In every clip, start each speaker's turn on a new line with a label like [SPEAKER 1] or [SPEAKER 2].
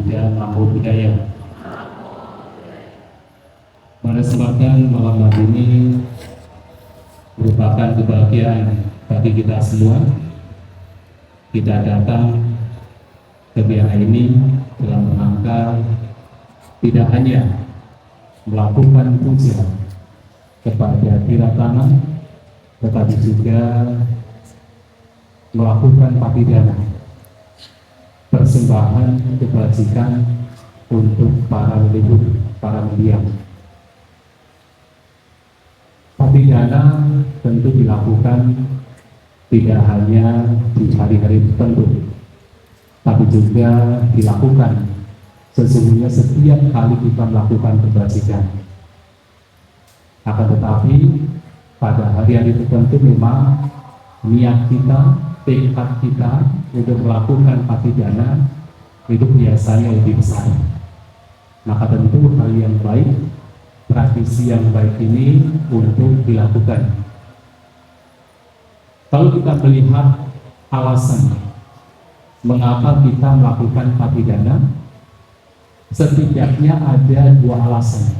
[SPEAKER 1] dan Namo Buddhaya. Pada kesempatan malam hari ini merupakan kebahagiaan bagi kita semua. Kita datang ke biara ini dalam rangka tidak hanya melakukan puja kepada Tiratana, tetapi juga melakukan patidana, persembahan kebajikan untuk para leluhur, para mendiang. Patidana tentu dilakukan tidak hanya di hari-hari tertentu, tapi juga dilakukan sesungguhnya setiap kali kita melakukan kebajikan. Akan tetapi pada hari-hari tertentu memang niat kita, tekad kita untuk melakukan patidana itu biasanya lebih besar. Maka tentu hal yang baik, tradisi yang baik ini untuk dilakukan. Kalau kita melihat alasan mengapa kita melakukan patidana, setidaknya ada dua alasan.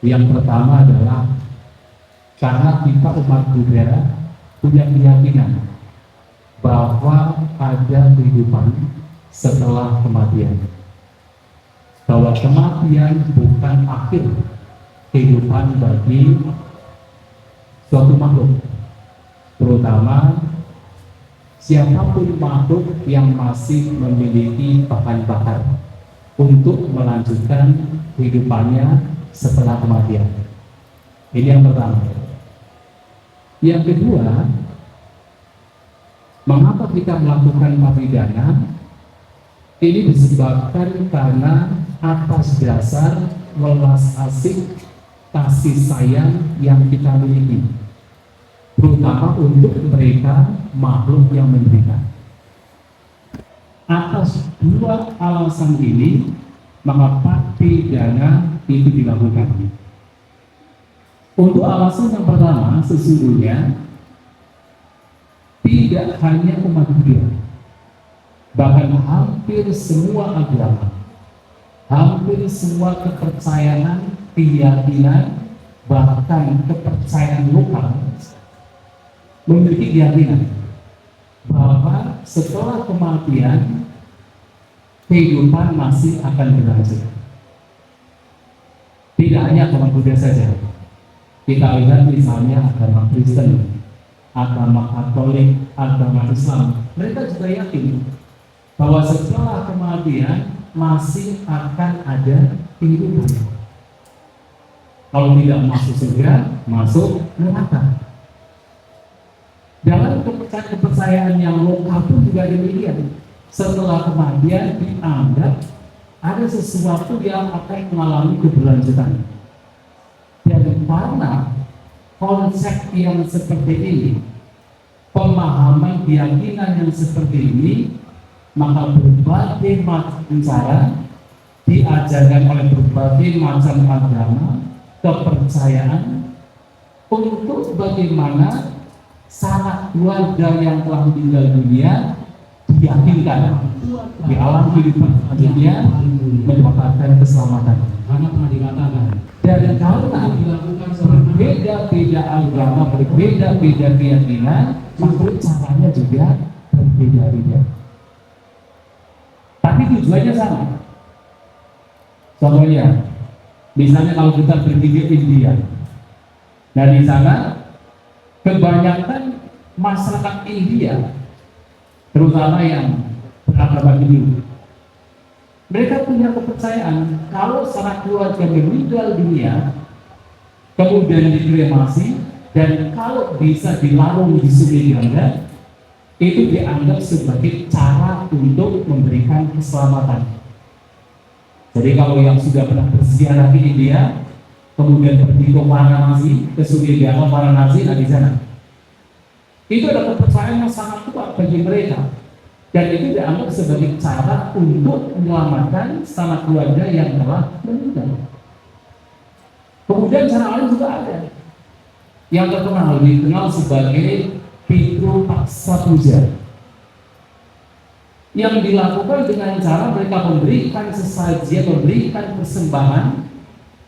[SPEAKER 1] Yang pertama adalah karena kita umat Buddha punya keyakinan bahwa ada kehidupan setelah kematian, bahwa kematian bukan akhir kehidupan bagi suatu makhluk, terutama siapapun makhluk yang masih memiliki bahan bakar untuk melanjutkan kehidupannya setelah kematian. Ini yang pertama. Yang kedua, mengapa kita melakukan patidana? Ini disebabkan karena atas dasar welas asih kasih sayang yang kita miliki, terutama untuk mereka makhluk yang menderita. Atas dua alasan ini, maka patidana itu dilakukan. Untuk alasan yang pertama, sesungguhnya tidak hanya umat Buddha, bahkan hampir semua agama, hampir semua kepercayaan, keyakinan, bahkan kepercayaan lokal memiliki keyakinan bahwa setelah kematian kehidupan masih akan berlanjut. Tidak hanya agama Buddha saja. Kita lihat misalnya agama Kristen, agama Katolik, agama Islam, mereka juga yakin bahwa setelah kematian masih akan ada kehidupan. Kalau tidak masuk surga, masuk neraka. Dalam kepercayaan yang lokal pun juga demikian. Setelah kematian dianggap ada sesuatu yang akan mengalami keberlanjutan. Dan karena konsep yang seperti ini, pemahaman keyakinan yang seperti ini, maka berbagai macam cara diajarkan oleh berbagai macam agama, kepercayaan untuk bagaimana sanak keluarga yang telah meninggal dunia diyakinkan di alam kehidupan dunia mendapatkan keselamatan.
[SPEAKER 2] Karena pernah dikatakan,
[SPEAKER 1] dan karena berbeda-beda agama, berbeda-beda keyakinan, maka caranya juga berbeda-beda. Tapi tujuannya sama. Contohnya, misalnya kalau kita pergi ke India, nah di sana kebanyakan masyarakat India, terutama yang beragama Hindu, mereka punya kepercayaan kalau sanak keluarga meninggal dunia, kemudian dikremasi, dan kalau bisa dilarung di Sungai Gangga, itu dianggap sebagai cara untuk memberikan keselamatan. Jadi kalau yang sudah pernah berziarah di India, kemudian pergi ke Varanasi, ke Sungai Gangga Varanasi, nah di sana, itu adalah kepercayaan yang sangat kuat bagi mereka. Dan itu dianggap sebagai cara untuk menyelamatkan sanak keluarga yang telah meninggal. Kemudian cara lain juga ada yang terkenal, dikenal sebagai Pitru Paksa Puja. yang dilakukan dengan cara mereka memberikan sesaji, memberikan persembahan,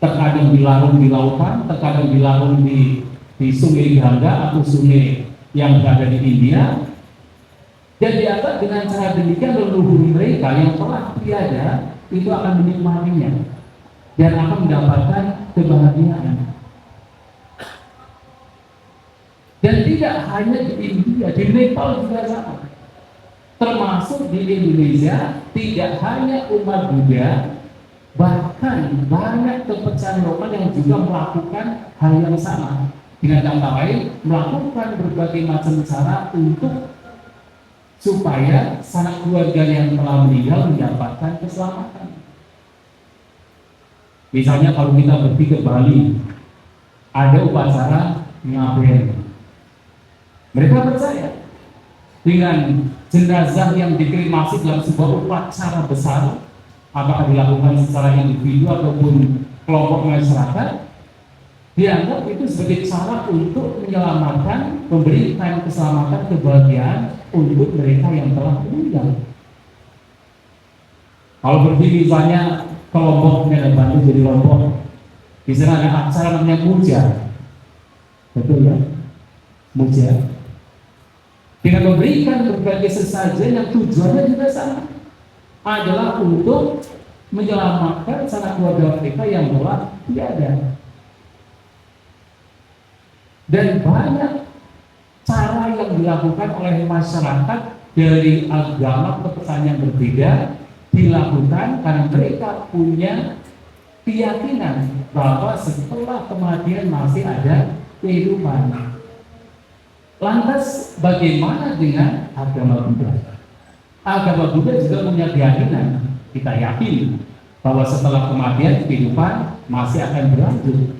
[SPEAKER 1] terkadang dilarung di lautan, terkadang dilarung di sungai Gangga atau sungai yang berada di India. Dan dianggap dengan cara demikian leluhur mereka yang telah tiada itu akan menikmatinya dan akan mendapatkan kebahagiaan. Dan tidak hanya di India, di Nepal juga sama. Termasuk di Indonesia, tidak hanya umat Buddha, bahkan banyak kepercayaan lokal yang juga melakukan hal yang sama. Dengan kata lain, melakukan berbagai macam cara untuk supaya sanak keluarga yang telah meninggal mendapatkan keselamatan. Misalnya kalau kita pergi ke Bali, ada upacara ngaben. Mereka percaya dengan jenazah yang dikremasi dalam sebuah upacara besar, apakah dilakukan secara individu ataupun kelompok masyarakat, dianggap itu sebagai cara untuk menyelamatkan, memberikan keselamatan, kebahagiaan untuk mereka yang telah meninggal. Kalau pergi misalnya ke Lombok, ada Bandung jadi Lombok, di sana ada acara namanya Muja, betul ya? Muja. Dengan memberikan berbagai sesajen yang tujuannya juga sama, adalah untuk menyelamatkan sanak keluarga mereka yang telah tiada. Dan banyak cara yang dilakukan oleh masyarakat dari agama kepercayaan yang berbeda dilakukan karena mereka punya keyakinan bahwa setelah kematian masih ada kehidupan. Lantas bagaimana dengan agama Buddha? Agama Buddha juga punya keyakinan, kita yakin bahwa setelah kematian kehidupan masih akan berlanjut.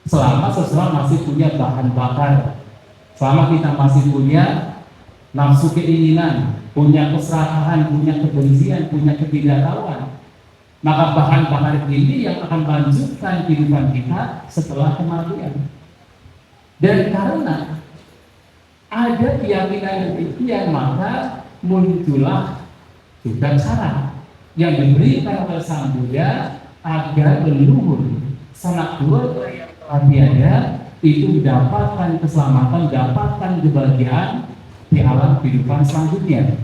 [SPEAKER 1] Selama seseorang masih punya bahan bakar, selama kita masih punya nafsu keinginan, punya keserakahan, punya kebencian, punya ketidaktahuan, maka bahan bakar ini yang akan melanjutkan kehidupan kita setelah kematian. Dan karena ada keyakinan demikian, maka muncullah juga cara yang diberikan oleh Sang Buddha agar leluhur sanak keluarga yang telah tiada itu mendapatkan keselamatan, mendapatkan kebahagiaan di alam kehidupan selanjutnya.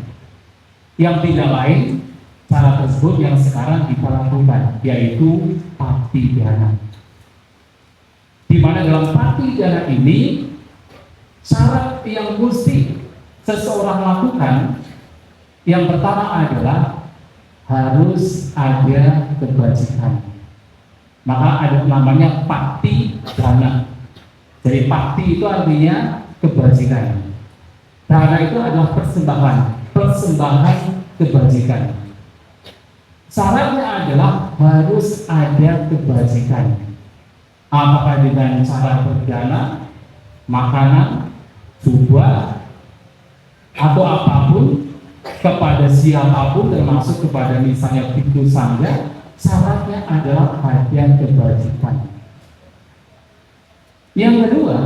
[SPEAKER 1] Yang tidak lain cara tersebut yang sekarang kita lakukan, yaitu Pakti Dana. Di mana dalam Pakti Dana ini syarat yang mesti seseorang lakukan yang pertama adalah harus ada kebajikan. Maka ada namanya Pakti Dana. Jadi Pakti itu artinya kebajikan. Dana itu adalah persembahan kebajikan. Syaratnya adalah harus ada kebajikan. Apakah dengan cara berdana, makanan, jubah, atau apapun kepada siapapun, termasuk kepada misalnya biksu sangga, syaratnya adalah ada kebajikan. Yang kedua,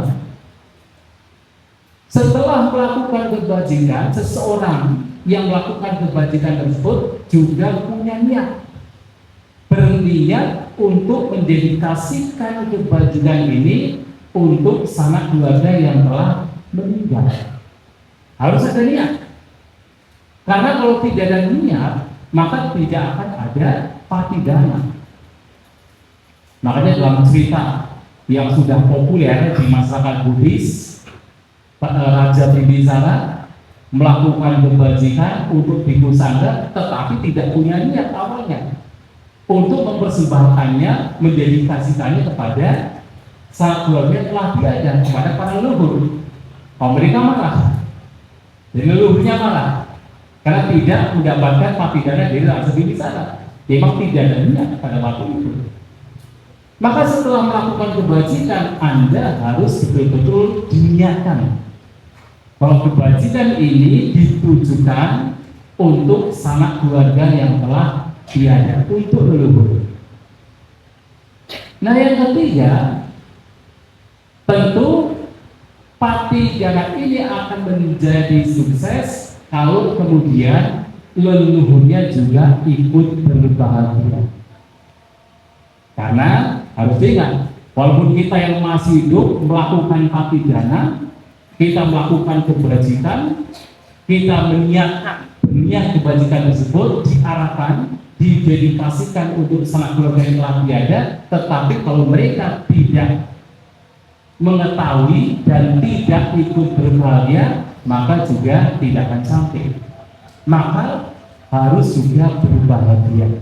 [SPEAKER 1] setelah melakukan kebajikan, seseorang yang melakukan kebajikan tersebut juga punya niat, berniat untuk mendedikasikan kebajikan ini untuk sanak keluarga yang telah meninggal. Harus ada niat. Karena kalau tidak ada niat, maka tidak akan ada Pakti Dana. Makanya dalam cerita yang sudah populer di masyarakat Buddhis, Raja Bimbisara melakukan kebajikan untuk biksu sangga, tetapi tidak punya niat awalnya untuk mempersembahkannya, mendedikasikannya kepada sanak keluarga yang telah tiada, kepada para leluhur. Mereka marah, jadi leluhurnya marah karena tidak mendapatkan Pakti Dana dari Raja Bimbisara. Memang tidak ada niat pada waktu itu. Maka setelah melakukan kebajikan, Anda harus betul-betul diniatkan bahwa kebajikan ini ditujukan untuk sanak keluarga yang telah tiada, untuk leluhur. Nah, yang ketiga, tentu Pakti Dana ini akan menjadi sukses kalau kemudian leluhurnya juga ikut berbahagia. Karena harus diingat, walaupun kita yang masih hidup melakukan patidana, kita melakukan kebajikan, kita berniat kebajikan tersebut diarahkan, didedikasikan untuk sanak keluarga yang telah tiada, tetapi kalau mereka tidak mengetahui dan tidak ikut berbahagia, maka juga tidak akan sampai. Maka harus juga berbahagia.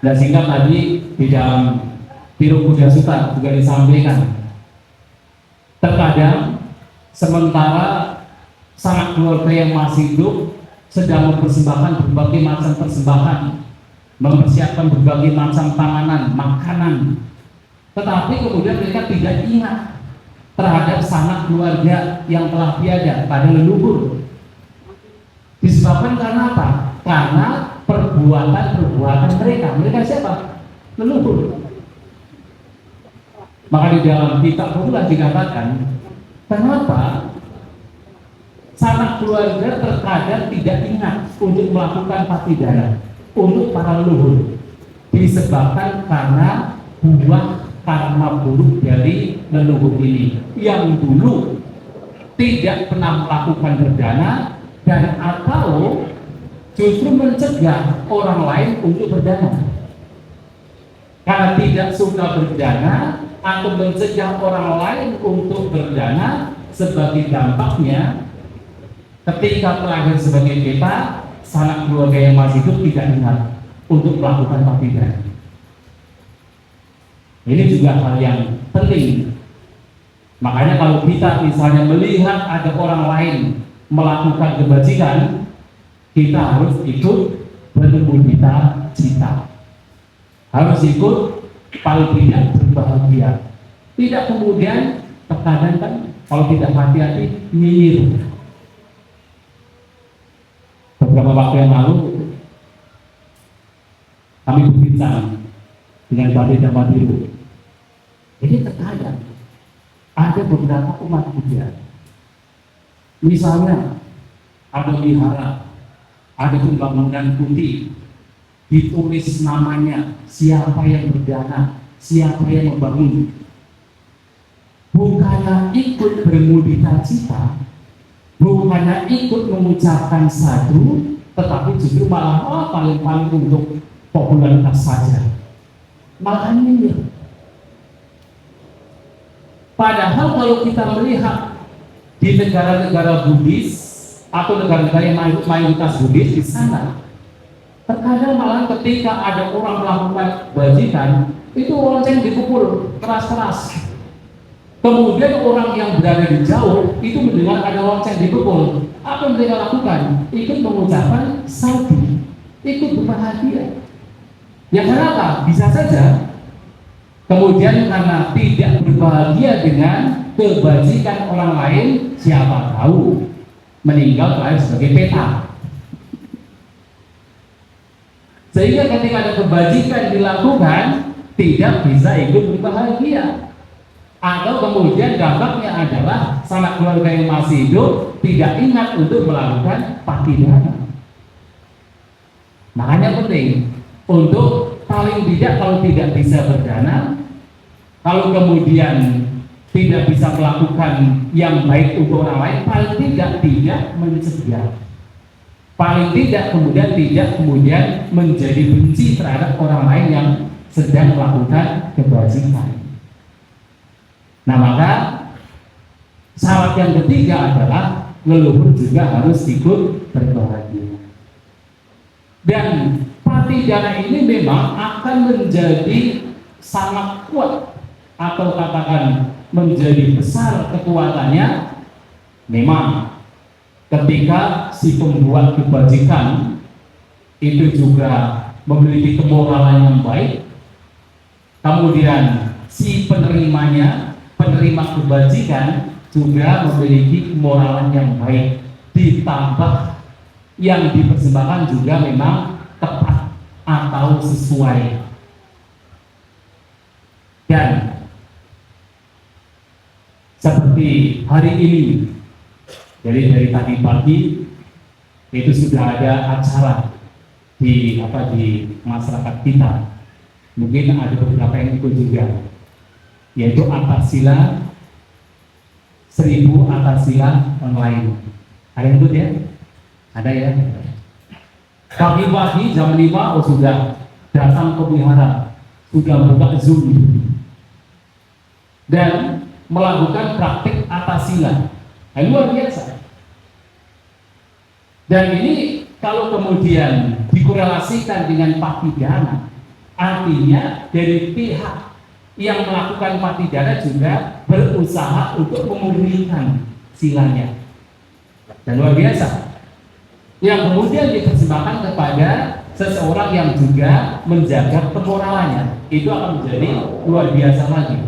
[SPEAKER 1] Dan sehingga tadi di dalam Tiru Buddha Sutta juga disampaikan, terkadang sementara sanak keluarga yang masih hidup sedang mempersembahkan berbagai macam persembahan, mempersiapkan berbagai macam panganan, makanan, tetapi kemudian mereka tidak ingat terhadap sanak keluarga yang telah tiada pada leluhur. Disebabkan karena apa? Karena perbuatan mereka siapa? Leluhur. Maka di dalam kitab pula dikatakan, kenapa sanak keluarga terkadang tidak ingat untuk melakukan patidana untuk para leluhur, disebabkan karena buah karma buruk dari leluhur ini yang dulu tidak pernah melakukan berdana dan atau justru mencegah orang lain untuk berdana. Karena tidak suka berdana atau mencegah orang lain untuk berdana, sebagai dampaknya ketika terakhir sebagai kita, sanak keluarga yang masih hidup tidak ingat untuk melakukan patidana. Ini juga hal yang penting. Makanya kalau kita misalnya melihat ada orang lain melakukan kebajikan, kita harus ikut bermudita cita, harus ikut paling tidak berbahagia. Tidak kemudian terkadang kan kalau tidak hati-hati nyinyir. Beberapa waktu yang lalu kami berbincang dengan Bapak Madiru. Jadi terkadang ada beberapa umat Buddha, misalnya ada wihara, ada pembangunan putih, ditulis namanya, siapa yang berdana, siapa yang membangun. Bukannya ikut bermudita cita, bukannya ikut mengucapkan sadu, tetapi justru malah paling-paling untuk popularitas saja, malah nyinyir. Padahal kalau kita melihat di negara-negara Buddhis atau negara-negara yang mayoritas Buddhis di sana, terkadang malah ketika ada orang melakukan kebajikan, itu lonceng dipukul keras-keras. Kemudian orang yang berada di jauh itu mendengar ada lonceng dipukul. Apa yang mereka lakukan? Ikut mengucapkan sadu, ikut berbahagia. Ya kenapa? Bisa saja kemudian karena tidak berbahagia dengan kebajikan orang lain, siapa tahu meninggal terakhir sebagai peta. Sehingga ketika ada kebajikan dilakukan, tidak bisa ikut berbahagia. Atau kemudian dampaknya adalah sanak keluarga yang masih hidup tidak ingat untuk melakukan patidana. Makanya penting untuk paling tidak kalau tidak bisa berdana, kalau kemudian tidak bisa melakukan yang baik untuk orang lain, paling tidak mencegah. Paling tidak kemudian menjadi benci terhadap orang lain yang sedang melakukan kebajikan. Nah maka syarat yang ketiga adalah leluhur juga harus ikut berbahagia. Dan patidana ini memang akan menjadi sangat kuat atau katakan menjadi besar kekuatannya memang ketika si pembuat kebajikan itu juga memiliki kemoralan yang baik, kemudian si penerima kebajikan juga memiliki kemoralan yang baik, ditambah yang dipersembahkan juga memang tepat atau sesuai. Dan seperti hari ini, dari tadi pagi itu sudah ada acara di masyarakat kita. Mungkin ada beberapa yang ikut juga, yaitu Atasila 1000 Atasila online. Ada yang ikut ya? Ada ya? Pagi-pagi jam 5 sudah datang ke wihara, sudah buka Zoom dan melakukan praktik Atasila. Luar biasa. Dan ini kalau kemudian dikorelasikan dengan patidana, artinya dari pihak yang melakukan patidana juga berusaha untuk memurnikan silanya. Dan luar biasa. Yang kemudian dipersembahkan kepada seseorang yang juga menjaga kemoralannya, itu akan menjadi luar biasa lagi.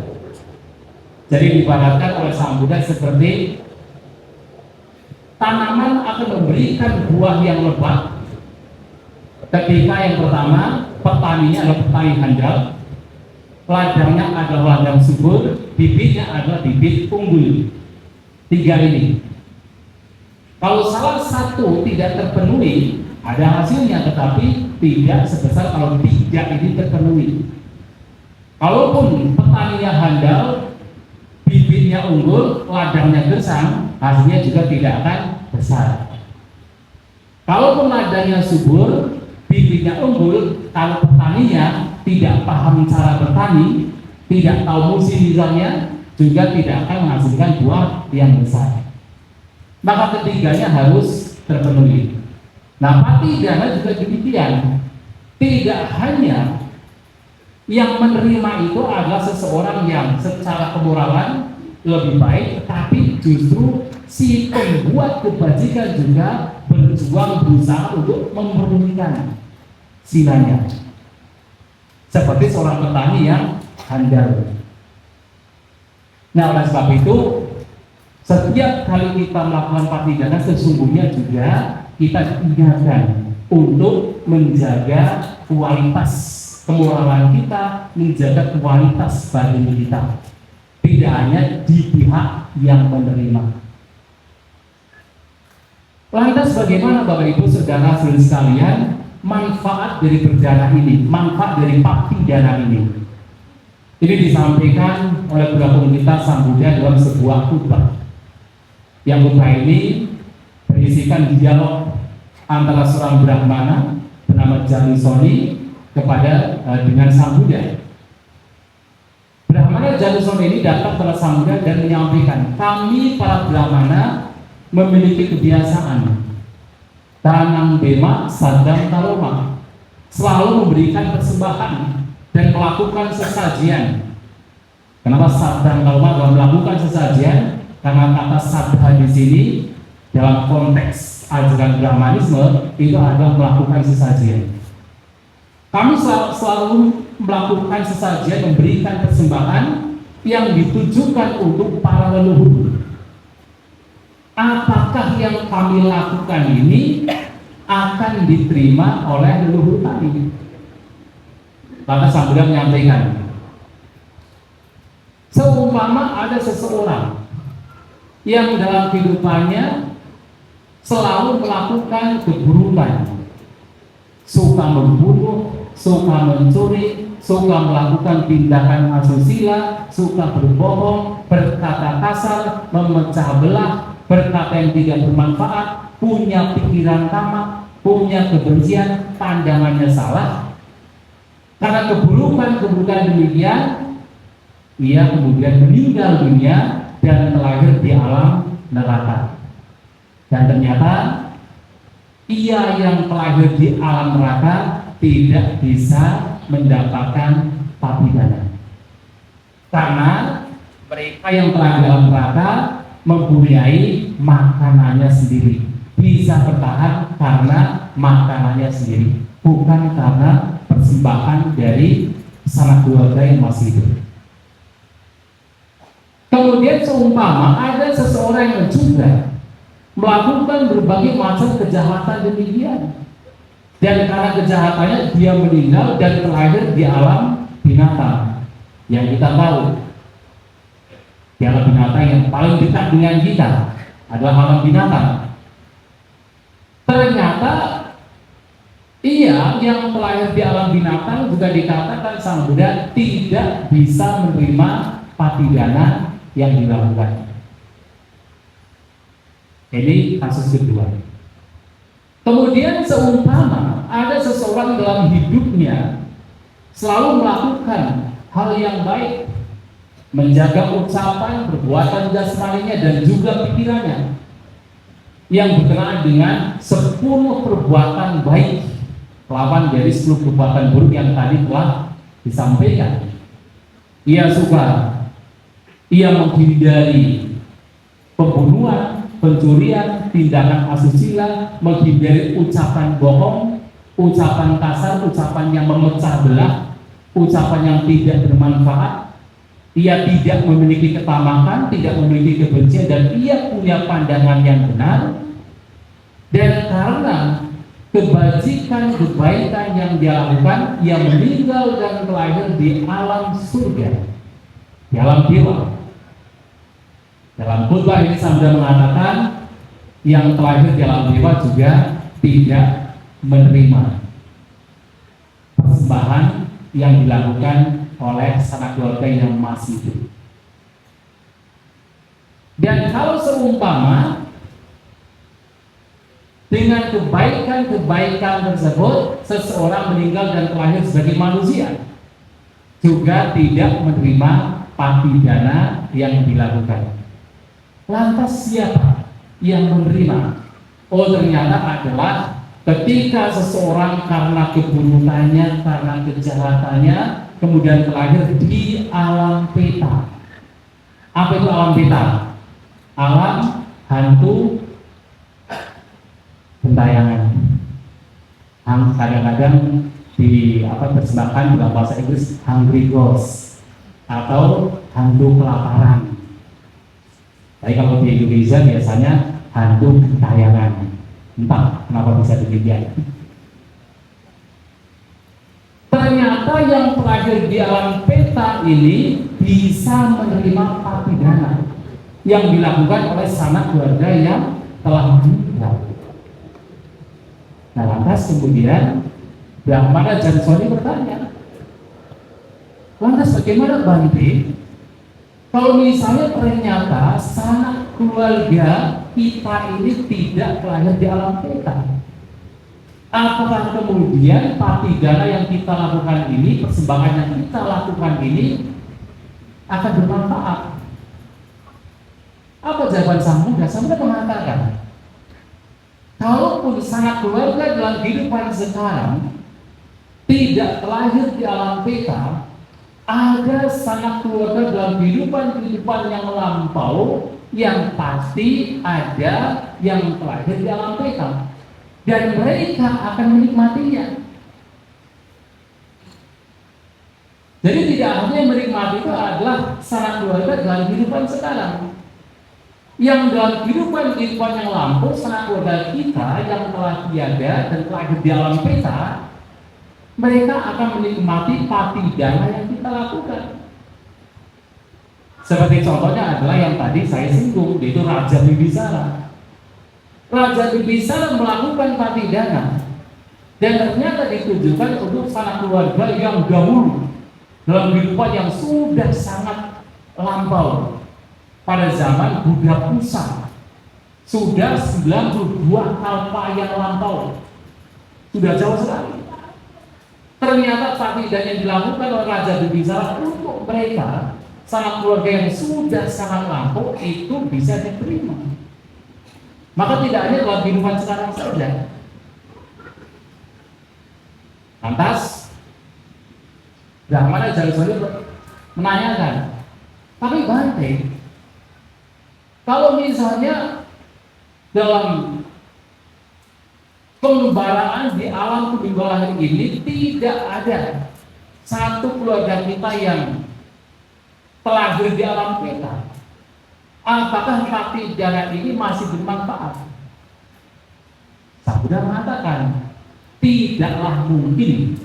[SPEAKER 1] Jadi diibaratkan oleh Sang Buddha seperti tanaman akan memberikan buah yang lebat ketika yang pertama petaninya adalah petani handal, ladangnya adalah ladang subur, bibitnya adalah bibit unggul. 3 ini. Kalau salah satu tidak terpenuhi, ada hasilnya, tetapi tidak sebesar kalau 3 ini terpenuhi. Kalaupun petaninya handal, bibitnya unggul, ladangnya gersang, hasilnya juga tidak akan besar. Kalaupun ladangnya subur, bibitnya unggul, kalau petaninya tidak paham cara bertani, tidak tahu musim misalnya, juga tidak akan menghasilkan buah yang besar. Maka ketiganya harus terpenuhi. Nah, patidana juga demikian. Tidak hanya yang menerima itu adalah seseorang yang secara kemoralan lebih baik, tetapi justru si pembuat kebajikan juga berjuang berusaha untuk memurnikan silanya. Seperti seorang petani yang handal. Nah, oleh sebab itu setiap kali kita melakukan patidana sesungguhnya juga kita ingatkan untuk menjaga kualitas kemoralan kita, menjaga kualitas batin kita, tidak hanya di pihak yang menerima. Lantas bagaimana Bapak Ibu Saudara sekalian manfaat dari perdana ini, manfaat dari patidana ini? Ini disampaikan oleh Buddha kita Sang Buddha dalam sebuah khutbah. Yang khutbah ini berisikan dialog antara seorang Brahmana bernama Janusoni kepada dengan Sang Buddha. Brahmana Janusoni ini datang kepada Sang Buddha dan menyampaikan, kami para Brahmana memiliki kebiasaan tanam bema sadang taloma, selalu memberikan persembahan dan melakukan sesajian. Kenapa sadang taloma dalam melakukan sesajian? Karena kata sadha di sini dalam konteks ajaran Brahmanisme itu adalah melakukan sesajian. Kami selalu melakukan sesajian, memberikan persembahan yang ditujukan untuk para leluhur. Apakah yang kami lakukan ini akan diterima oleh leluhur kami? Maka Sang Buddha menyampaikan, seumpama ada seseorang yang dalam kehidupannya selalu melakukan keburukan, suka membunuh, suka mencuri, suka melakukan tindakan asusila, suka berbohong, berkata kasar, memecah belah, berkata yang tidak bermanfaat, punya pikiran tamak, punya kebencian, pandangannya salah. Karena keburukan demikian, ia kemudian meninggal dunia dan terlahir di alam neraka. Dan ternyata ia yang terlahir di alam neraka tidak bisa mendapatkan patidana, karena mereka yang terlahir di alam neraka mempunyai makanannya sendiri, bisa bertahan karena makanannya sendiri, bukan karena persembahan dari sanak keluarga yang masih hidup. Kemudian seumpama ada seseorang yang juga melakukan berbagai macam kejahatan demikian, dan karena kejahatannya dia meninggal dan terlahir di alam binatang. Yang kita tahu di alam binatang yang paling dekat dengan kita adalah alam binatang. Ternyata ia yang terlahir di alam binatang juga dikatakan Sang Buddha tidak bisa menerima patidana yang dilakukan. Ini kasus kedua. Kemudian seumpama ada seseorang dalam hidupnya selalu melakukan hal yang baik, menjaga ucapan, perbuatan jasmaninya dan juga pikirannya yang berkenaan dengan 10 perbuatan baik lawan dari 10 perbuatan buruk yang tadi telah disampaikan. Ia menghindari pembunuhan, pencurian, tindakan asusila, menghindari ucapan bohong, ucapan kasar, ucapan yang memecah belah, ucapan yang tidak bermanfaat. Ia tidak memiliki ketamakan, tidak memiliki kebencian, dan ia punya pandangan yang benar. Dan karena kebaikan yang dia lakukan, ia meninggal dan terlahir di alam surga, di alam dewa. Dalam khutbah ini Sang Buddha mengatakan yang terlahir di alam dewa juga tidak menerima persembahan yang dilakukan oleh sanak keluarga yang masih hidup. Dan kalau seumpama dengan kebaikan tersebut seseorang meninggal dan terlahir sebagai manusia, juga tidak menerima patidana yang dilakukan. Lantas siapa yang menerima? Oh, ternyata adalah ketika seseorang karena keburukannya, karena kejahatannya, kemudian terlahir di alam peta. Apa itu alam peta? Alam hantu gentayangan. Kadang-kadang terjemahkan dalam bahasa Inggris hungry ghost atau hantu kelaparan. Tapi kalau di Indonesia biasanya hantu gentayangan. Entah kenapa bisa demikian. Ternyata yang terakhir di alam peta ini bisa menerima patidana yang dilakukan oleh sanak keluarga yang telah meninggal. Nah, lantas kemudian Brahmana Jansoni bertanya, lantas bagaimana Bante? Kalau misalnya ternyata sanak keluarga kita ini tidak terlahir di alam peta, apakah kemudian patidana yang kita lakukan ini, persembahan yang kita lakukan ini akan bermanfaat? Apa jawaban Sang Buddha? Sang Buddha mengatakan, kalaupun sanak keluarga dalam kehidupan sekarang tidak terlahir di alam peta, ada sanak keluarga dalam kehidupan yang melampau yang pasti ada yang terlahir di alam peta. Dan mereka akan menikmatinya. Jadi tidak hanya menikmati itu adalah sanak keluarga dalam kehidupan sekarang. Yang dalam kehidupan yang lampau, sanak keluarga kita yang telah tiada dan telah di alam peta, mereka akan menikmati patidana yang kita lakukan. Seperti contohnya adalah yang tadi saya singgung, yaitu Raja Bibisara. Raja Bibisara melakukan patidana dan ternyata ditujukan untuk sanak keluarga yang dahulu dalam kehidupan yang sudah sangat lampau. Pada zaman Buddha Pusa sudah 92 kalpa yang lampau, sudah jauh sekali. Ternyata patidana yang dilakukan oleh Raja Bibisara untuk mereka sanak keluarga yang sudah sangat lampau itu bisa diterima. Maka tidak hanya dalam kehidupan sekarang saja. Lantas Brahmana Jansoni menanyakan, tapi Bante, kalau misalnya dalam pengembaraan di alam kebimbangan ini tidak ada satu keluarga kita yang terlahir di alam peta, apakah patidana ini masih bermanfaat? Sang Buddha mengatakan, tidaklah mungkin,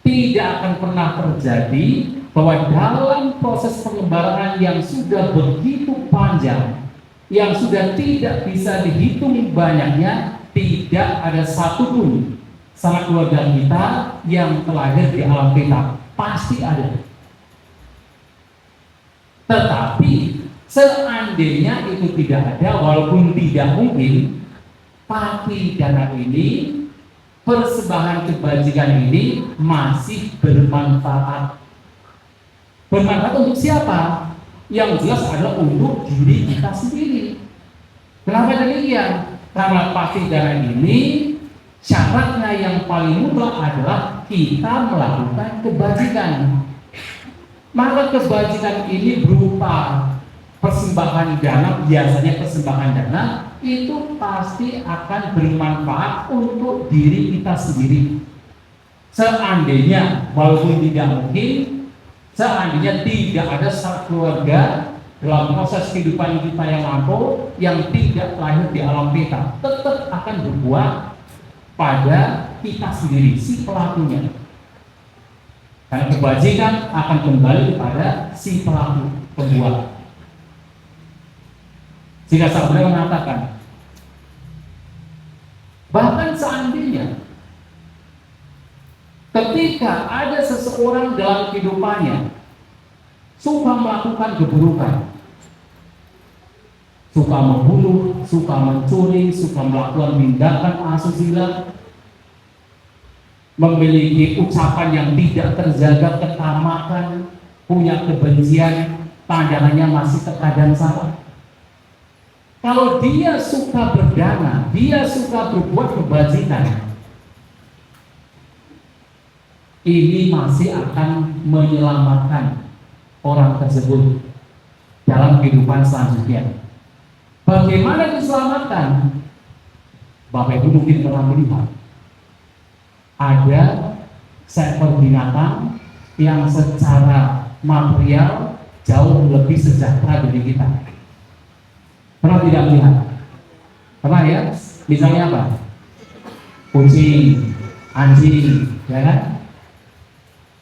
[SPEAKER 1] tidak akan pernah terjadi bahwa dalam proses pengembaraan yang sudah begitu panjang, yang sudah tidak bisa dihitung banyaknya, tidak ada satupun sanak keluarga kita yang terlahir di alam kita. Pasti ada. Tetapi seandainya itu tidak ada, walaupun tidak mungkin, pati dana ini, persembahan kebajikan ini masih bermanfaat. Bermanfaat untuk siapa? Yang jelas adalah untuk diri kita sendiri. Kenapa demikian? Karena pati dana ini syaratnya yang paling mutlak adalah kita melakukan kebajikan. Maka kebajikan ini berupa persembahan dana, biasanya persembahan dana itu pasti akan bermanfaat untuk diri kita sendiri. Seandainya, walaupun tidak mungkin, seandainya tidak ada satu keluarga dalam proses kehidupan kita yang lampau yang tidak lahir di alam kita, tetap akan berbuah pada kita sendiri, si pelakunya. Karena kebajikan akan kembali kepada si pelaku, pembuat. Jika saudara mengatakan, bahkan seandainya ketika ada seseorang dalam kehidupannya suka melakukan keburukan, suka membunuh, suka mencuri, suka melakukan tindakan asusila, memiliki ucapan yang tidak terjaga, ketamakan, punya kebencian, pandangannya masih terkadang salah. Kalau dia suka berdana, dia suka berbuat kebajikan, ini masih akan menyelamatkan orang tersebut dalam kehidupan selanjutnya. Bagaimana diselamatkan? Bapak Ibu mungkin pernah melihat ada seekor binatang yang secara material jauh lebih sejahtera dari kita. Pernah tidak melihat? Pernah ya? Misalnya apa? Kucing, anjing, ya kan?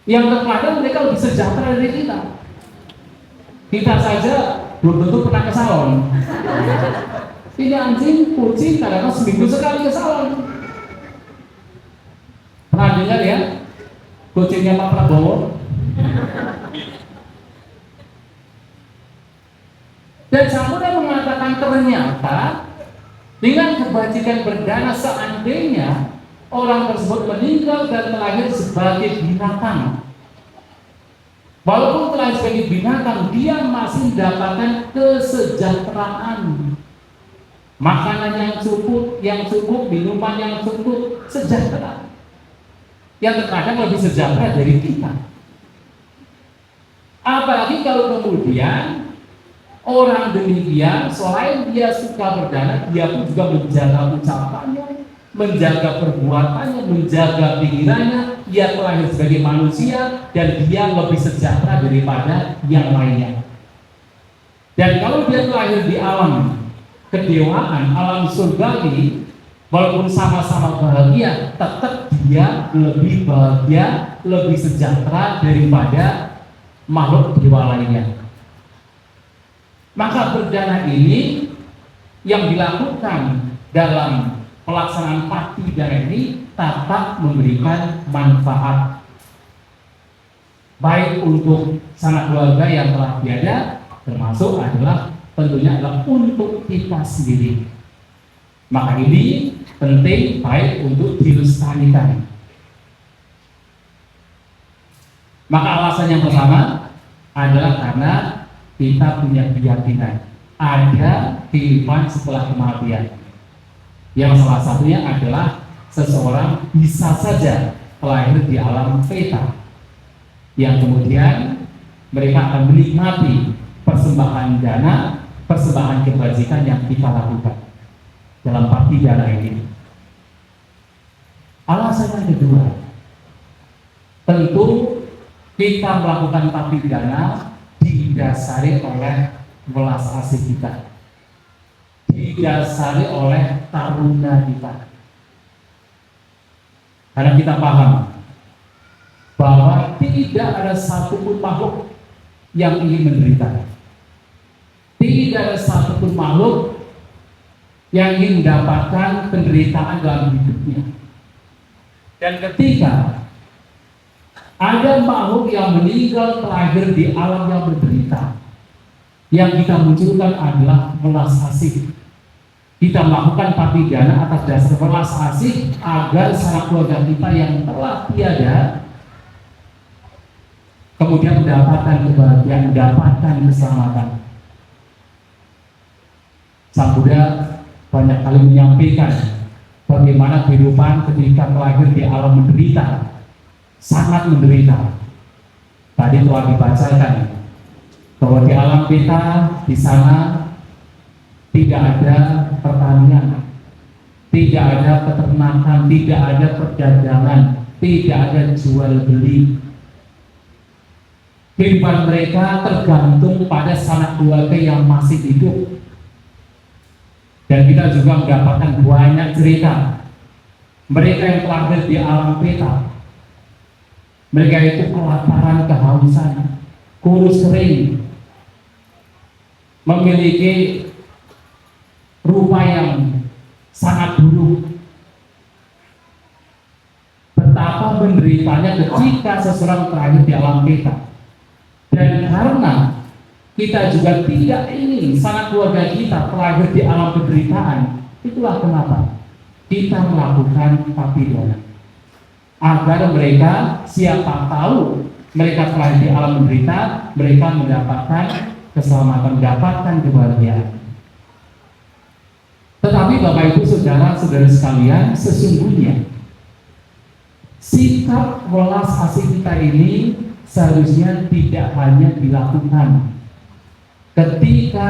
[SPEAKER 1] Yang terkadang mereka lebih sejahtera dari kita. Kita saja belum tentu pernah ke salon. Ini anjing, kucing, kadang-kadang seminggu sekali ke salon. Pernah dengar ya? Kucingnya Pak Prabowo? Dan saudara mengatakan ternyata dengan kebajikan berdana, seandainya orang tersebut meninggal dan terlahir sebagai binatang, walaupun terlahir sebagai binatang, dia masih mendapatkan kesejahteraan, makanan yang cukup, minuman yang cukup, sejahtera, yang terkadang lebih sejahtera dari kita. Apalagi kalau kemudian orang demikian, selain dia suka berdana, dia pun juga menjaga ucapannya, menjaga perbuatannya, menjaga pikirannya. Dia terlahir sebagai manusia dan dia lebih sejahtera daripada yang lainnya. Dan kalau dia terlahir di alam kedewaan, alam surgawi, walaupun sama-sama bahagia, tetap dia lebih bahagia, lebih sejahtera daripada makhluk dewa lainnya. Maka berdana ini yang dilakukan dalam pelaksanaan pati dana ini dapat memberikan manfaat baik untuk sanak keluarga yang telah tiada, termasuk adalah tentunya adalah untuk kita sendiri. Maka ini penting baik untuk dilestarikan. Maka alasan yang pertama adalah karena kita punya keyakinan ada kehidupan setelah kematian, yang salah satunya adalah seseorang bisa saja terlahir di alam peta, yang kemudian mereka akan menikmati persembahan dana, persembahan kebajikan yang kita lakukan dalam pati dana ini. Alasan yang kedua, tentu kita melakukan pati dana didasari oleh welas asih kita, didasari oleh taruna kita. Karena kita paham bahwa tidak ada satupun makhluk yang ingin menderita. Tidak ada satupun makhluk yang ingin mendapatkan penderitaan dalam hidupnya. Dan ketika ada makhluk yang meninggal terakhir di alam yang menderita, yang kita munculkan adalah welas asih. Kita melakukan patidana atas dasar welas asih agar sanak keluarga kita yang telah tiada kemudian mendapatkan kebahagiaan, mendapatkan keselamatan. Sang Buddha banyak kali menyampaikan bagaimana kehidupan ketika lahir di alam menderita, sangat menderita. Tadi telah dibacakan bahwa di alam kita di sana tidak ada pertanian, tidak ada peternakan, tidak ada perdagangan, tidak ada jual beli. Kehidupan mereka tergantung pada sanak keluarga yang masih hidup. Dan kita juga mendapatkan banyak cerita mereka yang terlahir di alam peta. Mereka itu kelaparan, kehausan, kurus kering, memiliki rupa yang sangat buruk. Betapa menderitanya ketika seseorang terlahir di alam peta. Dan karena kita juga tidak ingin sanak keluarga kita terlahir di alam penderitaan, itulah kenapa kita melakukan patidana, agar mereka, siapa tahu mereka terlahir di alam menderita, mereka mendapatkan keselamatan, mendapatkan kebahagiaan. Tetapi Bapak Ibu saudara-saudara sekalian, sesungguhnya sikap welas asih kita ini seharusnya tidak hanya dilakukan ketika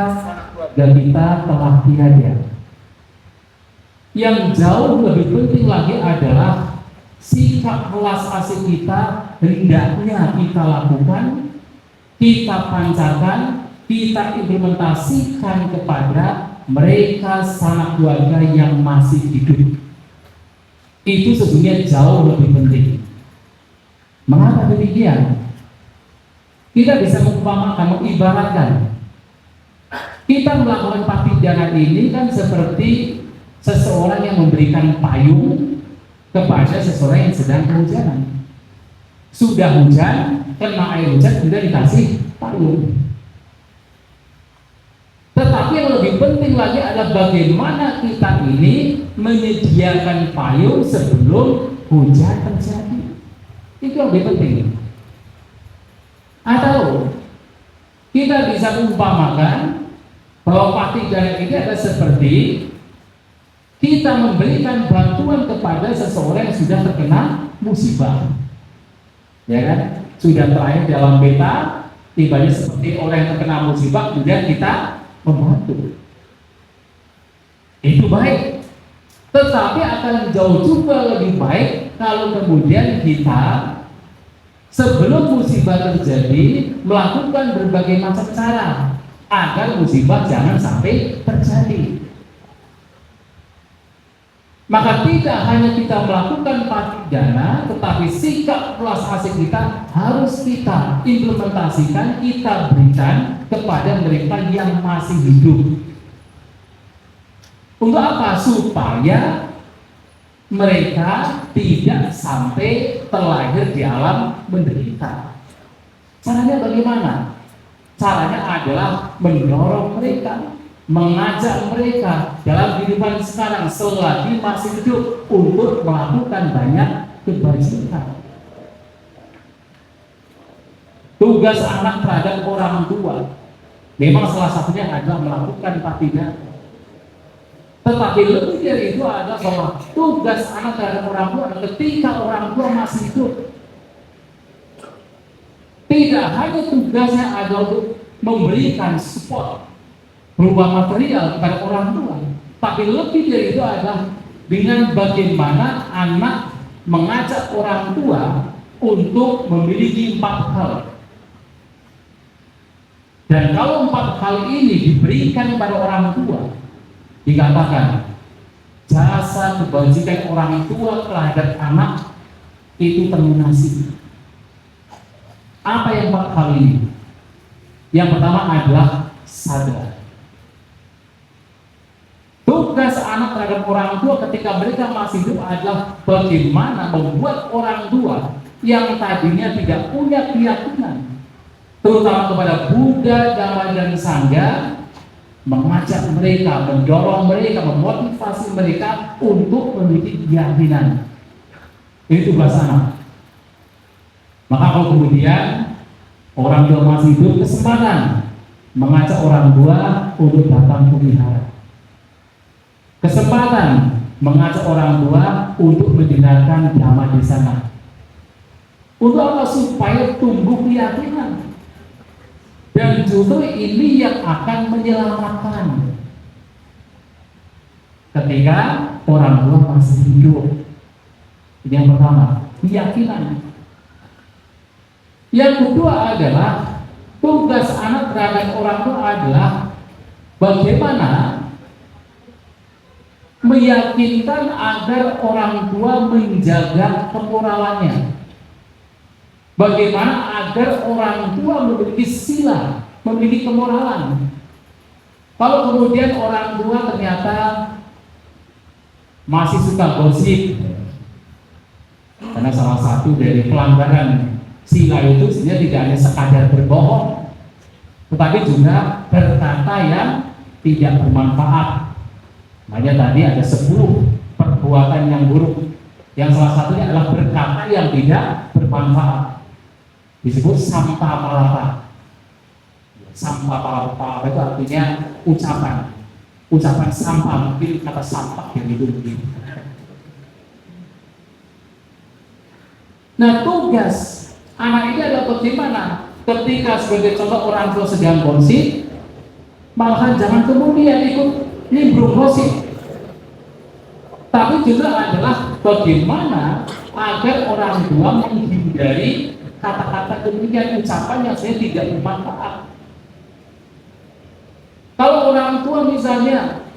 [SPEAKER 1] keluarga kita telah tiada. Yang jauh lebih penting lagi adalah sikap welas asih kita hendaknya kita lakukan, kita pancarkan, kita implementasikan kepada mereka sanak keluarga yang masih hidup. Itu sebenarnya jauh lebih penting. Mengapa demikian? Kita bisa mengumpamakan, mengibaratkan kita melakukan patidana ini kan seperti seseorang yang memberikan payung kepada seseorang yang sedang kehujanan. Sudah hujan, kena air hujan, sudah dikasih payung. Tetapi yang lebih penting lagi adalah bagaimana kita ini menyediakan payung sebelum hujan terjadi. Itu yang lebih penting. Atau kita bisa mengumpamakan bahwa patidana ini adalah seperti kita memberikan bantuan kepada seseorang yang sudah terkena musibah, ya kan? Sudah terakhir dalam peta, tibanya seperti orang yang terkena musibah, kemudian kita membantu. Itu baik. Tetapi akan jauh juga lebih baik kalau kemudian kita sebelum musibah terjadi melakukan berbagai macam cara agar musibah jangan sampai terjadi. Maka tidak hanya kita melakukan patidana, tetapi sikap welas asih kita harus kita implementasikan, kita berikan kepada mereka yang masih hidup. Untuk apa? Supaya mereka tidak sampai terlahir di alam menderita. Caranya bagaimana? Caranya adalah mendorong mereka, mengajak mereka dalam kehidupan sekarang selagi masih hidup untuk melakukan banyak kebajikan. Tugas anak terhadap orang tua memang salah satunya adalah melakukan patidana. Tetapi lebih dari itu adalah bahwa tugas anak terhadap orang tua adalah ketika orang tua masih hidup. Tidak hanya tugasnya adalah untuk memberikan support berupa material kepada orang tua, tapi lebih dari itu adalah dengan bagaimana anak mengajak orang tua untuk memiliki 4 hal. Dan kalau 4 hal ini diberikan kepada orang tua, dikatakan jasa kebajikan orang tua terhadap anak itu terlunasi. Apa yang 4 hal ini? Yang pertama adalah sadar. Tugas anak terhadap orang tua ketika mereka masih hidup adalah bagaimana membuat orang tua yang tadinya tidak punya keyakinan, terutama kepada Buddha, Dhamma, dan Sangha, mengajak mereka, mendorong mereka, memotivasi mereka untuk memiliki keyakinan. Ini tugas anak. Maka kalau kemudian orang tua masih hidup, kesempatan mengajak orang tua untuk datang ke wihara. Kesempatan mengajak orang tua untuk mendengarkan dhamma di sana. Untuk apa? Supaya tumbuh keyakinan. Dan justru ini yang akan menyelamatkan ketika orang tua masih hidup. Ini yang pertama, keyakinan. Yang kedua adalah tugas anak terhadap orang tua adalah bagaimana meyakinkan agar orang tua menjaga kemoralannya. Bagaimana agar orang tua memiliki sila, memiliki kemoralan. Kalau kemudian orang tua ternyata masih suka gosip, karena salah satu dari pelanggaran sila itu sebenarnya tidak hanya sekadar berbohong, tetapi juga berkata yang tidak bermanfaat. Makanya tadi ada 10 perbuatan yang buruk, yang salah satunya adalah berkata yang tidak bermanfaat, disebut sampah palapa. Sampah palapa itu artinya ucapan sampah, mungkin kata sampah yang itu mungkin. Nah, tugas anak ini adalah bagaimana ketika sebagai contoh orang tua sedang gosip, malahan jangan kemudian ikut nimbrung gosip, tapi juga adalah bagaimana agar orang tua menghindari kata-kata demikian, ucapan yang saya tidak bermanfaat. Kalau orang tua misalnya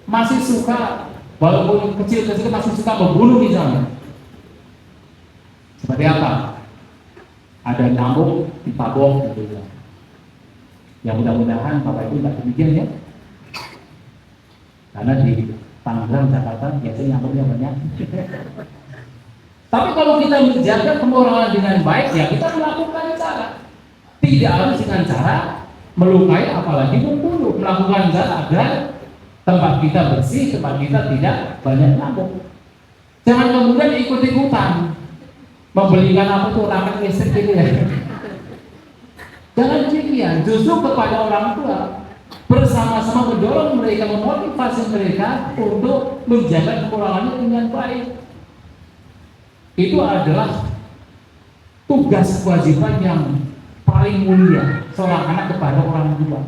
[SPEAKER 1] masih suka, walaupun kecil-kecil masih suka membunuh misalnya, seperti apa? Ada nyamuk ditabok gitu ya. Ya mudah-mudahan Bapak Ibu tidak demikian ya. Karena di Tangerang, Jakarta biasanya nyamuknya banyak. Tapi kalau kita menjaga kemoralan dengan baik, ya kita melakukan cara. Tidak harus dengan cara melukai, apalagi membunuh. Melakukan cara agar tempat kita bersih, tempat kita tidak banyak nyamuk. Jangan kemudian ikut-ikutan membelikan apa tuh raket listrik gitu ya. Jangan demikian. Justru kepada orang tua bersama-sama mendorong mereka, memotivasi mereka untuk menjaga kekurangannya dengan baik. Itu adalah tugas kewajiban yang paling mulia seorang anak kepada orang tua.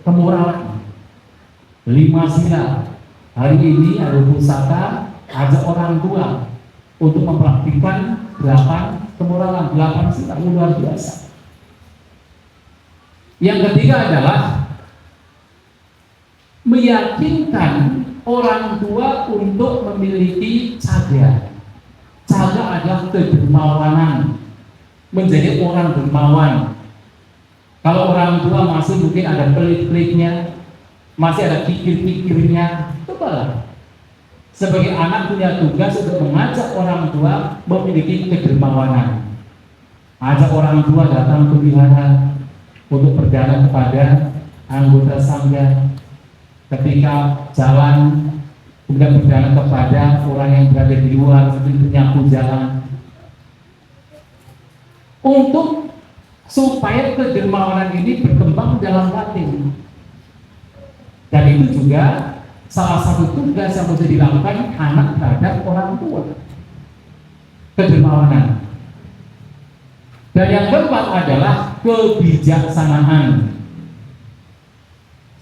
[SPEAKER 1] Kemoralan 5 sila. Hari ini ada pusaka, ajak orang tua untuk mempraktikkan 8 kemoralan, 8 sila, luar biasa. Yang ketiga adalah meyakinkan orang tua untuk memiliki caga. Caga adalah kedermawanan, menjadi orang dermawan. Kalau orang tua masih mungkin ada pelit-pelitnya, masih ada kikir-kikirnya, cobalah sebagai anak punya tugas untuk mengajak orang tua memiliki kedermawanan. Ajak orang tua datang ke wihara untuk berjalan kepada anggota sangga. Ketika jalan, kemudian berjalan kepada orang yang berada di luar seperti penyapu jalan, untuk supaya kedermawanan ini berkembang dalam batin. Dan itu juga salah satu tugas yang harus dilakukan anak terhadap orang tua, kedermawanan. Dan yang keempat adalah kebijaksanaan.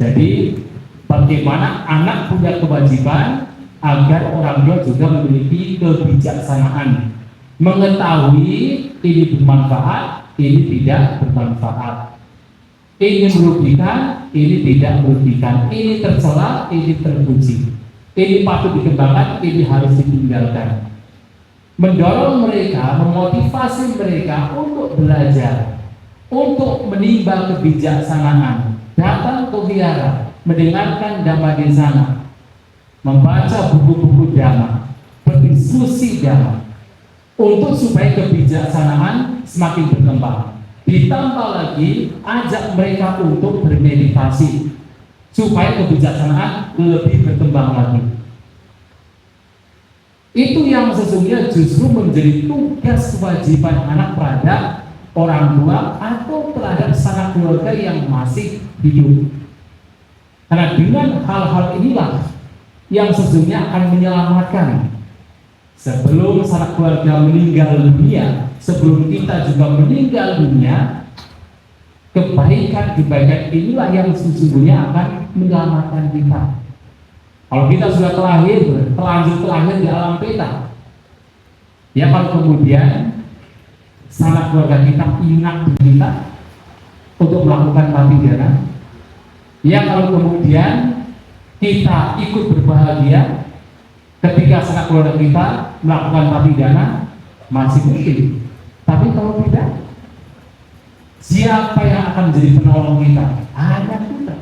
[SPEAKER 1] Jadi bagaimana anak punya kewajiban agar orang tua juga memiliki kebijaksanaan, mengetahui ini bermanfaat, ini tidak bermanfaat, ini merugikan, ini tidak merugikan, ini tercela, ini terpuji, ini patut dikembangkan, ini harus ditinggalkan. Mendorong mereka, memotivasi mereka untuk belajar, untuk menimba kebijaksanaan, datang ke wihara, mendengarkan dhamma di sana, membaca buku-buku dhamma, berdiskusi dhamma, untuk supaya kebijaksanaan semakin berkembang. Ditambah lagi, ajak mereka untuk bermeditasi supaya kebijaksanaan lebih berkembang lagi. Itu yang sesungguhnya justru menjadi tugas kewajiban anak terhadap orang tua atau terhadap sanak keluarga yang masih hidup. Karena dengan hal-hal inilah yang sesungguhnya akan menyelamatkan. Sebelum sanak keluarga meninggal dunia, sebelum kita juga meninggal dunia, kebaikan-kebaikan inilah yang sesungguhnya akan menyelamatkan kita. Kalau kita sudah terlanjur terlahir di alam peta, ya kalau kemudian sanak keluarga kita ingat kita untuk melakukan papidana, ya kalau kemudian kita ikut berbahagia ketika sanak keluarga kita melakukan papidana, masih mungkin. Tapi kalau tidak, siapa yang akan menjadi penolong kita? Hanya kita.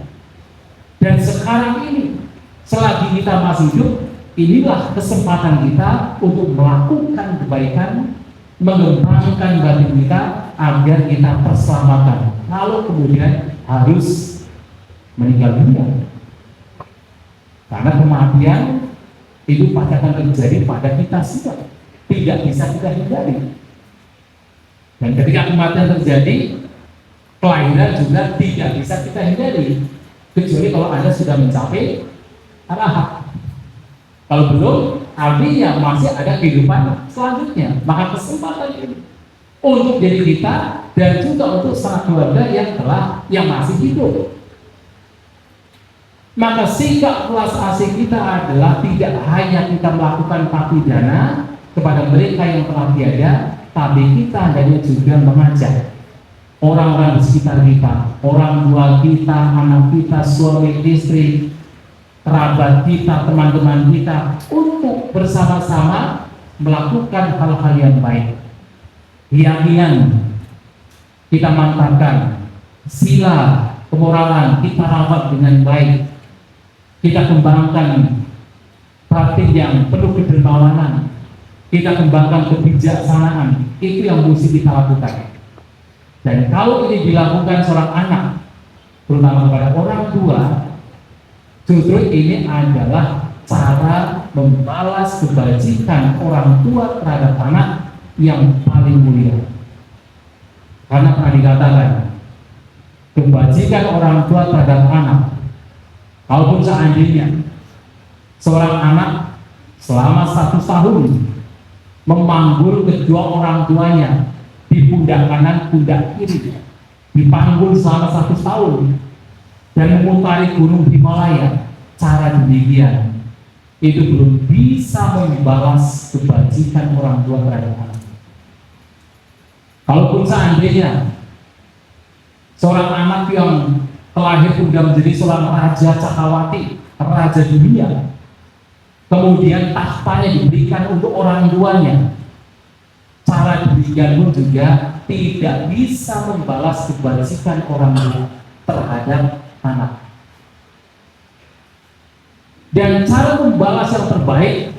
[SPEAKER 1] Dan sekarang ini, selagi kita masih hidup, inilah kesempatan kita untuk melakukan kebaikan, mengembangkan batin kita agar kita terselamatkan. Kalau kemudian harus meninggal dunia, karena kematian itu pasti akan terjadi pada kita semua, tidak bisa kita hindari. Dan ketika kematian terjadi, kelahiran juga tidak bisa kita hindari, kecuali kalau Anda sudah mencapai arahat. Kalau belum, artinya masih ada kehidupan selanjutnya. Maka kesempatan ini untuk diri kita dan juga untuk sanak keluarga yang masih hidup. Maka sikap welas asih kita adalah tidak hanya kita melakukan papidana kepada mereka yang telah tiada, tapi kita hendaknya juga mengajak orang-orang di sekitar kita, orang tua kita, anak kita, suami istri, kerabat kita, teman-teman kita, untuk bersama-sama melakukan hal-hal yang baik. Keyakinan kita mantapkan, sila kemoralan kita rawat dengan baik, kita kembangkan batin yang penuh kedermawanan, kita kembangkan kebijaksanaan. Itu yang mesti kita lakukan. Dan kalau ini dilakukan seorang anak, terutama kepada orang tua, justru ini adalah cara membalas kebajikan orang tua terhadap anak yang paling mulia. Karena pernah dikatakan, kebajikan orang tua terhadap anak, kalaupun seandainya seorang anak selama 1 tahun memanggul kedua orang tuanya di pundak kanan, pundak kiri, dipanggul selama 1 tahun, dan memutari gunung Himalaya, cara demikian itu belum bisa membalas kebajikan orang tua terhadap anak. Kalaupun seandainya seorang anak yang terlahir sudah menjadi seorang raja Cakrawati, raja dunia, kemudian tahtanya diberikan untuk orang tuanya, cara demikian pun juga tidak bisa membalas kebajikan orang tua terhadap anak. Dan cara membalas yang terbaik,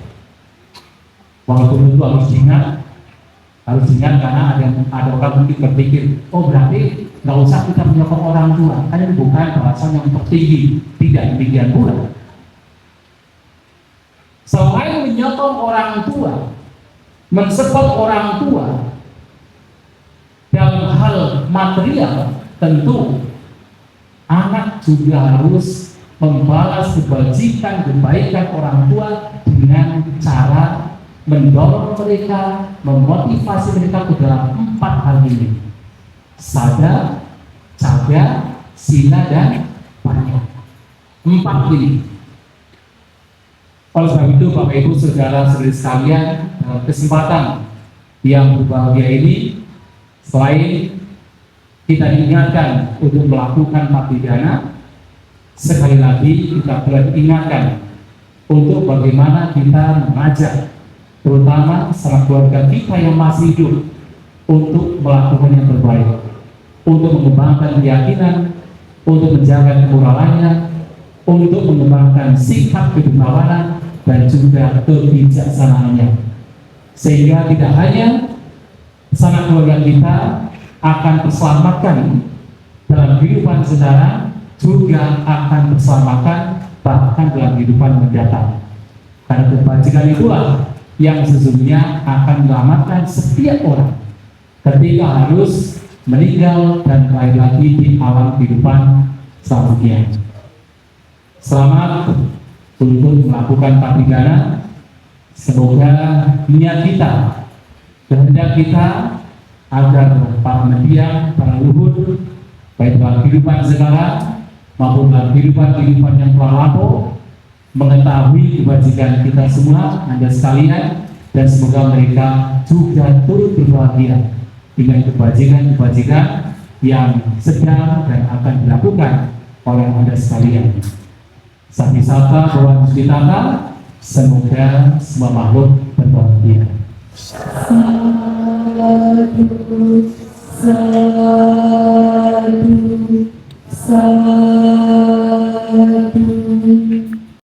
[SPEAKER 1] walaupun itu harus diingat karena ada orang mungkin berpikir, oh berarti nggak usah kita menyokong orang tua, kan itu bukan balasan yang tertinggi. Tidak demikian pula. Selain menyokong orang tua, mensupport orang tua dalam hal material, tentu anak juga harus membalas kebajikan kebaikan orang tua dengan cara mendorong mereka, memotivasi mereka ke dalam 4 hal ini: sadar, caga, sila, dan panya. 4 ini. Oleh sebab itu, Bapak Ibu saudara-saudari sekalian, dalam kesempatan yang berbahagia ini, selain kita diingatkan untuk melakukan papidana, sekali lagi kita perlu diingatkan untuk bagaimana kita mengajak terutama sanak keluarga kita yang masih hidup untuk melakukan yang terbaik, untuk mengembangkan keyakinan, untuk menjaga kemoralannya, untuk mengembangkan sikap kedermawanan dan juga kebijaksanaannya, sehingga tidak hanya sanak keluarga kita akan terselamatkan dalam kehidupan sekarang, juga akan terselamatkan bahkan dalam kehidupan mendatang. Karena kebajikan itulah yang sesungguhnya akan menyelamatkan setiap orang ketika harus meninggal dan kembali lagi di alam kehidupan selanjutnya. Selamat untuk melakukan pernikahan. Semoga niat kita, kehendak kita agar para mendiang, para leluhur, baik dalam kehidupan sekarang maupun dalam kehidupan yang telah lampau, mengetahui kebajikan kita semua, Anda sekalian, dan semoga mereka juga turut berbahagia dengan kebajikan-kebajikan yang sedang dan akan dilakukan oleh Anda sekalian. Sapi-sapa bawaan Sutitata, semoga semua makhluk berbahagia.
[SPEAKER 2] Sadu, sadu, sadu.